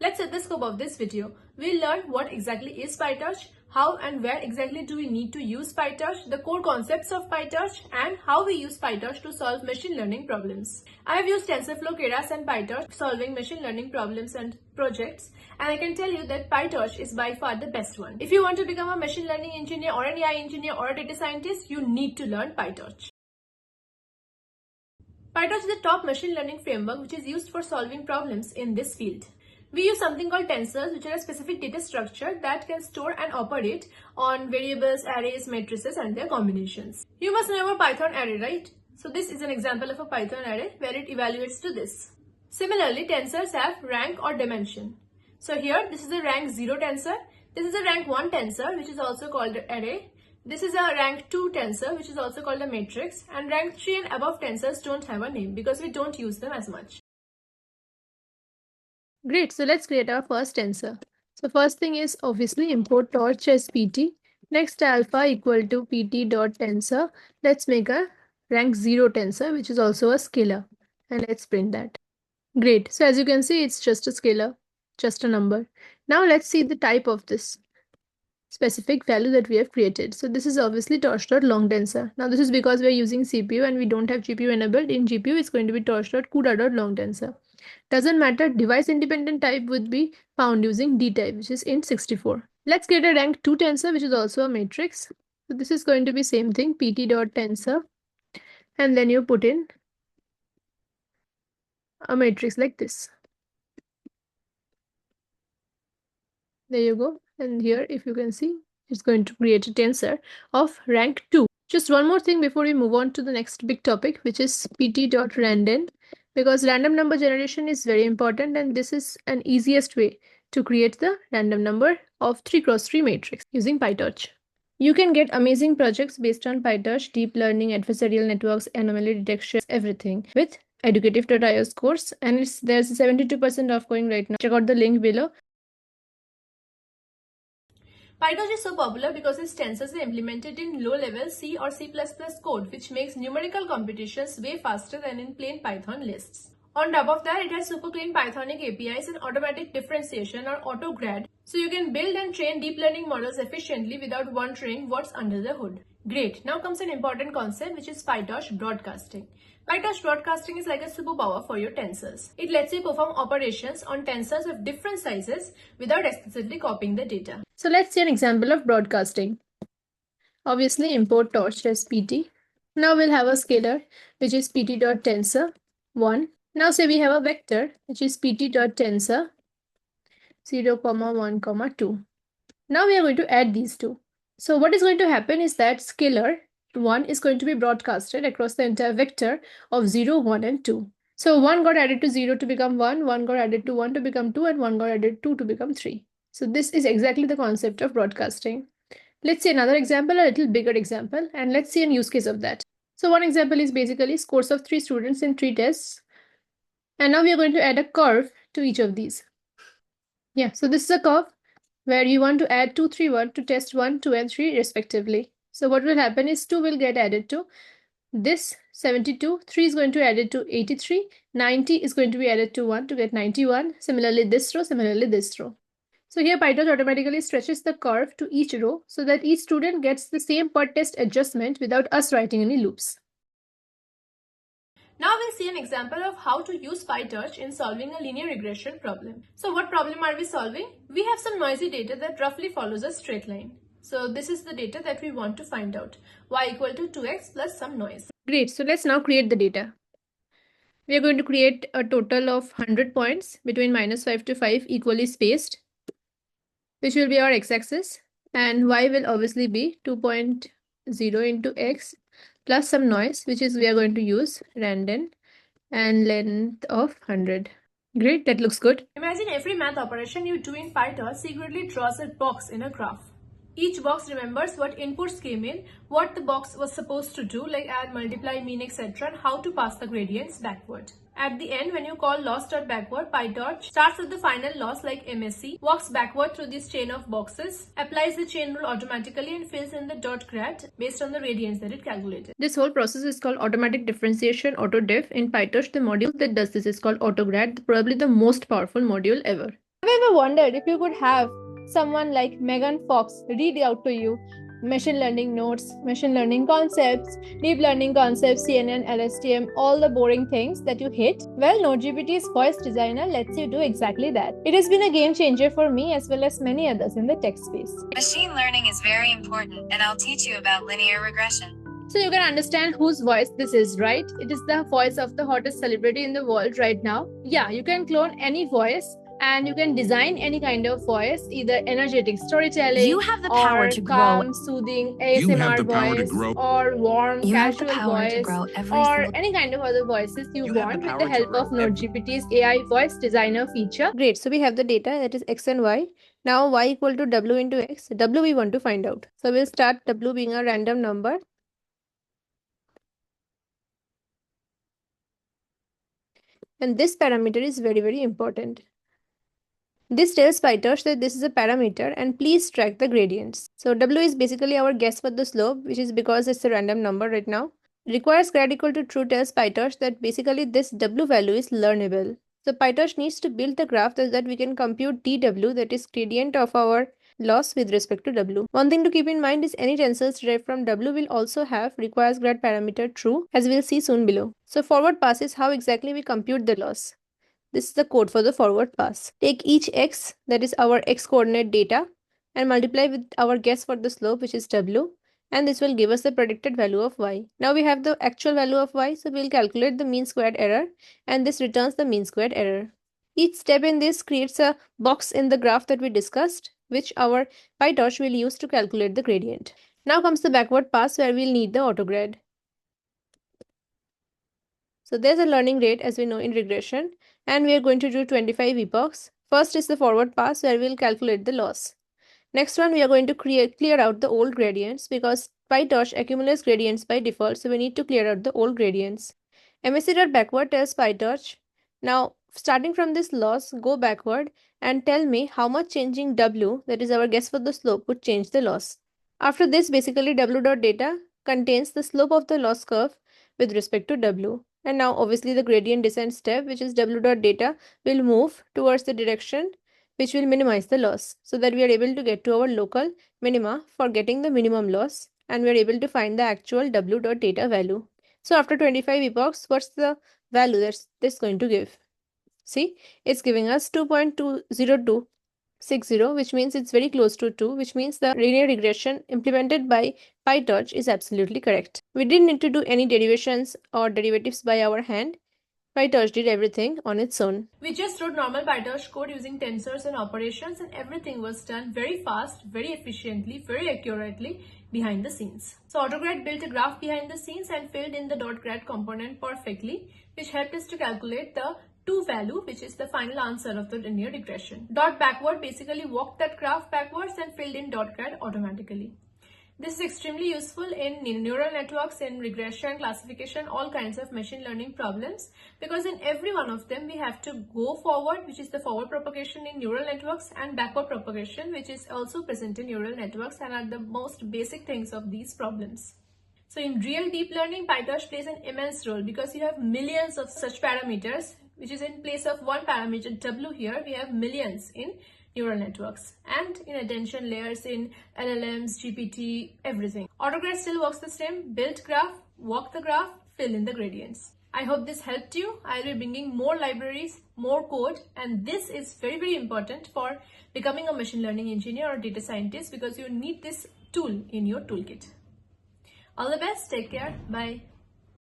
Let's set the scope of this video. We'll learn what exactly is PyTorch, how and where exactly do we need to use PyTorch, the core concepts of PyTorch, and how we use PyTorch to solve machine learning problems. I have used TensorFlow, Keras, and PyTorch solving machine learning problems and projects, and I can tell you that PyTorch is by far the best one. If you want to become a machine learning engineer or an AI engineer or a data scientist, you need to learn PyTorch. PyTorch is the top machine learning framework which is used for solving problems in this field. We use something called tensors, which are a specific data structure that can store and operate on variables, arrays, matrices, and their combinations. You must know about Python array, right? So this is an example of a Python array where it evaluates to this. Similarly, tensors have rank or dimension. So here, this is a rank 0 tensor. This is a rank 1 tensor, which is also called an array. This is a rank 2 tensor, which is also called a matrix. And rank 3 and above tensors don't have a name because we don't use them as much. Great, so let's create our first tensor. So first thing is obviously import torch as pt. Next alpha equal to pt.tensor. Let's make a rank 0 tensor, which is also a scalar. And let's print that. Great, so as you can see, it's just a scalar, just a number. Now let's see the type of this specific value that we have created. So this is obviously torch.long tensor. Now this is because we are using CPU and we don't have GPU enabled. In GPU, it's going to be torch.cuda.long tensor. Doesn't matter, device independent type would be found using D type, which is int64. Let's get a rank 2 tensor, which is also a matrix. So this is going to be same thing, pt.tensor. And then you put in a matrix like this. There you go. And here, if you can see, it's going to create a tensor of rank 2. Just one more thing before we move on to the next big topic, which is pt.random, because random number generation is very important, and this is an easiest way to create the random number of 3x3 matrix using PyTorch. You can get amazing projects based on PyTorch, deep learning, adversarial networks, anomaly detection, everything with educative.io's course, and there's 72% off going right now. Check out the link below. PyTorch is so popular because its tensors are implemented in low-level C or C++ code, which makes numerical computations way faster than in plain Python lists. On top of that, it has super clean Pythonic APIs and automatic differentiation or AutoGrad, so you can build and train deep learning models efficiently without wondering what's under the hood. Great, now comes an important concept, which is PyTorch broadcasting. PyTorch broadcasting is like a superpower for your tensors. It lets you perform operations on tensors of different sizes without explicitly copying the data. So let's see an example of broadcasting. Obviously, import torch as pt. Now we'll have a scalar, which is pt.tensor 1. Now say we have a vector, which is pt.tensor 0, 1, 2. Now we are going to add these two. So what is going to happen is that scalar 1 is going to be broadcasted across the entire vector of 0, 1, and 2. So 1 got added to 0 to become 1, 1 got added to 1 to become 2, and 1 got added 2 to become 3. So this is exactly the concept of broadcasting. Let's see another example, a little bigger example, and let's see a use case of that. So one example is basically scores of 3 students in 3 tests. And now we are going to add a curve to each of these. Yeah, so this is a curve where you want to add 2, 3, 1 to test 1, 2, and 3 respectively. So what will happen is 2 will get added to this 72, 3 is going to be added to 83, 90 is going to be added to 1 to get 91, similarly this row, similarly this row. So here PyTorch automatically stretches the curve to each row so that each student gets the same per test adjustment without us writing any loops. Now we'll see an example of how to use PyTorch in solving a linear regression problem. So what problem are we solving? We have some noisy data that roughly follows a straight line. So this is the data that we want to find out. Y equal to 2x plus some noise. Great, so let's now create the data. We are going to create a total of 100 points between -5 to 5 equally spaced, which will be our x-axis, and y will obviously be 2.0 into x plus some noise, which is we are going to use random, and length of 100. Great, that looks good. Imagine every math operation you do in PyTorch secretly draws a box in a graph. Each box remembers what inputs came in, what the box was supposed to do, like add, multiply, mean, etc., and how to pass the gradients backward. At the end, when you call loss.backward, PyTorch starts with the final loss like MSC, walks backward through this chain of boxes, applies the chain rule automatically, and fills in the dot grad based on the gradients that it calculated. This whole process is called automatic differentiation, AutoDiff. In PyTorch, the module that does this is called AutoGrad, probably the most powerful module ever. Have you ever wondered if you could have someone like Megan Fox read out to you machine learning notes, machine learning concepts, deep learning concepts, CNN, LSTM, all the boring things that you hate? Well, NodeGPT's voice designer lets you do exactly that. It has been a game changer for me as well as many others in the tech space. Machine learning is very important, and I'll teach you about linear regression. So you can understand whose voice this is, right? It is the voice of the hottest celebrity in the world right now. Yeah, you can clone any voice and you can design any kind of voice, either energetic storytelling, You have the power or to grow. calm, soothing ASMR voice, or warm, You have the casual power to voice, grow every or single. any kind of other voices you You have want the with the power to help grow of NodeGPT's AI voice designer feature. Great, so we have the data that is x and y. Now y equal to w into x. W we want to find out. So we'll start w being a random number. And this parameter is very important. This tells PyTorch that this is a parameter and please track the gradients. So W is basically our guess for the slope, which is because it's a random number right now. Requires grad equal to true tells PyTorch that basically this W value is learnable. So PyTorch needs to build the graph so that we can compute dW, that is gradient of our loss with respect to W. One thing to keep in mind is any tensors derived from W will also have requires grad parameter true, as we'll see soon below. So forward pass is how exactly we compute the loss. This is the code for the forward pass. Take each x, that is our x coordinate data, and multiply with our guess for the slope, which is w, and this will give us the predicted value of y. Now we have the actual value of y, so we'll calculate the mean squared error, and this returns the mean squared error. Each step in this creates a box in the graph that we discussed, which our PyTorch will use to calculate the gradient. Now comes the backward pass where we'll need the autograd. So there's a learning rate, as we know, in regression, and we are going to do 25 epochs. First is the forward pass where we'll calculate the loss. Next one, we are going to clear out the old gradients because PyTorch accumulates gradients by default, so we need to clear out the old gradients. MSC.backward tells PyTorch, now starting from this loss, go backward and tell me how much changing W, that is our guess for the slope, would change the loss. After this, basically W.data contains the slope of the loss curve with respect to W. And now obviously the gradient descent step, which is W.data, will move towards the direction which will minimize the loss, so that we are able to get to our local minima for getting the minimum loss, and we are able to find the actual W.data value. So after 25 epochs, what's the value that's this going to give? See, it's giving us 2.20260, which means it's very close to 2, which means the linear regression implemented by PyTorch is absolutely correct. We didn't need to do any derivations or derivatives by our hand. PyTorch did everything on its own. We just wrote normal PyTorch code using tensors and operations, and everything was done very fast, very efficiently, very accurately behind the scenes. So AutoGrad built a graph behind the scenes and filled in the .grad component perfectly, which helped us to calculate the 2 value, which is the final answer of the linear regression. Backward basically walked that graph backwards and filled in .grad automatically. This is extremely useful in neural networks, in regression, classification, all kinds of machine learning problems, because in every one of them we have to go forward, which is the forward propagation in neural networks, and backward propagation, which is also present in neural networks and are the most basic things of these problems. So in real deep learning, PyTorch plays an immense role because you have millions of such parameters, which is in place of one parameter W here, we have millions in neural networks and in attention layers in LLMs, GPT, everything. AutoGrad still works the same, build graph, walk the graph, fill in the gradients. I hope this helped you. I'll be bringing more libraries, more code, and this is very important for becoming a machine learning engineer or data scientist because you need this tool in your toolkit. All the best, take care, bye.